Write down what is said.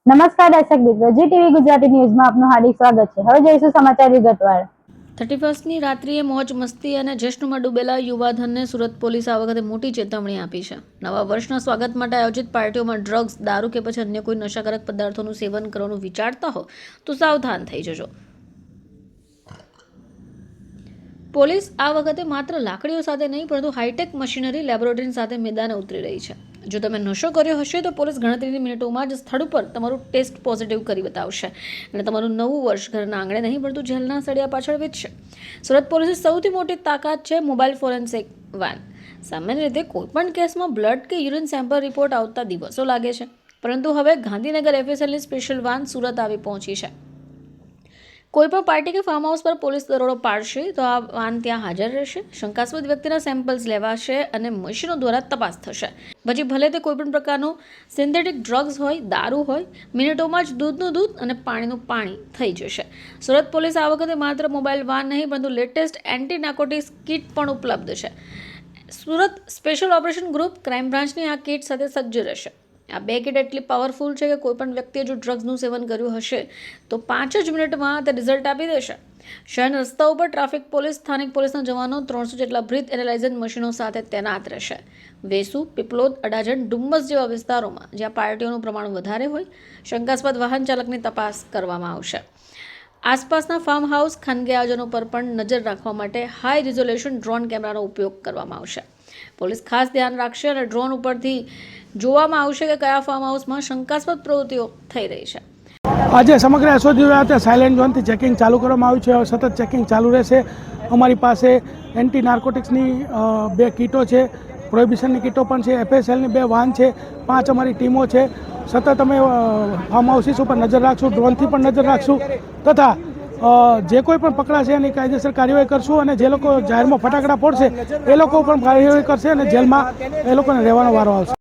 નમસ્કાર દર્શક મિત્રો, જી ટીવી ગુજરાતી ન્યૂઝમાં આપનું હાર્દિક સ્વાગત છે। હવે જોઈશું સમાચાર વિગતવાર। 31મી રાત્રિએ મોજ મસ્તી અને જશ્નમાં ડૂબેલા યુવાધનને સુરત પોલીસે આ વખતે મોટી ચેતવણી આપી છે। નવા વર્ષના સ્વાગત માટે આયોજિત પાર્ટીઓમાં ડ્રગ્સ, દારૂ કે પછી અન્ય કોઈ નશાકારક પદાર્થોનું સેવન કરવાનું વિચારતા હો તો સાવધાન થઈ જજો। પોલીસ આ વખતે માત્ર લાકડીઓ સાથે નહીં પરંતુ હાઈટેક મશીનરી લેબોરેટરી સાથે મેદાને ઉતરી રહી છે। જો તમે નશો કર્યો હશે તો પોલીસ ગણતરીની મિનિટોમાં જ સ્થળ ઉપર તમારું ટેસ્ટ પોઝિટિવ કરી બતાવશે અને તમારું નવું વર્ષ ઘરના આંગણે નહીં પરંતુ જેલના સળિયા પાછળ વીતશે। સુરત પોલીસની સૌથી મોટી તાકાત છે મોબાઈલ ફોરેન્સિક વાન। સામાન્ય રીતે કોઈપણ કેસમાં બ્લડ કે યુરિન સેમ્પલ રિપોર્ટ આવતા દિવસો લાગે છે, પરંતુ હવે ગાંધીનગર એફએસએલની સ્પેશિયલ વાન સુરત આવી પહોંચી છે। કોઈપણ પાર્ટી કે ફાર્મ હાઉસ પર પોલીસ દરોડો પાડશે તો આ વાન ત્યાં હાજર રહેશે। શંકાસ્પદ વ્યક્તિના સેમ્પલ્સ લેવાશે અને મશીનો દ્વારા તપાસ થશે। પછી ભલે તે કોઈપણ પ્રકારનું સિન્થેટિક ડ્રગ્સ હોય, દારૂ હોય, મિનિટોમાં જ દૂધનું દૂધ અને પાણીનું પાણી થઈ જશે। સુરત પોલીસ આ વખતે માત્ર મોબાઈલ વાન નહીં પરંતુ લેટેસ્ટ એન્ટી નાર્કોટિક્સ કિટ પણ ઉપલબ્ધ છે। Surat special operation group crime બ્રાન્ચની આ કિટ સાથે સજ્જ રહેશે। આ બે કિટ એટલી પાવરફુલ છે કે કોઈપણ વ્યક્તિએ જો ડ્રગ્સનું સેવન કર્યું હશે તો 5 જ મિનિટમાં તે રિઝલ્ટ આપી દેશે। શહેરના રસ્તા ઉપર ટ્રાફિક પોલીસ, સ્થાનિક પોલીસના જવાનો 300 જેટલા બ્રીથ એનાલાઇઝર મશીનો સાથે તૈનાત રહેશે। વેસુ, પીપલોદ, અડાજણ, ડુમ્મસ જેવા વિસ્તારોમાં જ્યાં પાર્ટીઓનું પ્રમાણ વધારે હોય, શંકાસ્પદ વાહન ચાલકની તપાસ કરવામાં આવશે। આસપાસના ફાર્મ હાઉસ, ખાનગી આયોજનો પર પણ નજર રાખવા માટે હાઈ રિઝોલ્યુશન ડ્રોન કેમેરાનો ઉપયોગ કરવામાં આવશે। પોલીસ ખાસ ધ્યાન રાખશે અને ડ્રોન ઉપરથી જોવામાં આવશે કે કયા ફાર્મ હાઉસમાં શંકાસ્પદ પ્રવૃત્તિઓ થઈ રહી છે। આજે સમગ્ર એસઓજી ખાતે સાયલેન્ટ ઝોનથી ચેકિંગ ચાલુ કરવામાં આવ્યું છે। સતત ચેકિંગ ચાલુ રહેશે। અમારી પાસે એન્ટી નાર્કોટિક્સની 2 કીટો છે, પ્રોહિબિશનની કીટો પણ છે, એફએસએલની 2 વાન છે, 5 અમારી ટીમો છે। સતત અમે ફાર્મ હાઉસીસ ઉપર નજર રાખશું, ડ્રોનથી પણ નજર રાખશું તથા જે કોઈ પણ પકડાશે એની કાયદેસર કાર્યવાહી કરશું અને જે લોકો જાહેરમાં ફટાકડા ફોડશે એ લોકો પણ કાર્યવાહી કરશે અને જેલમાં એ લોકોને રહેવાનો વારો આવશે।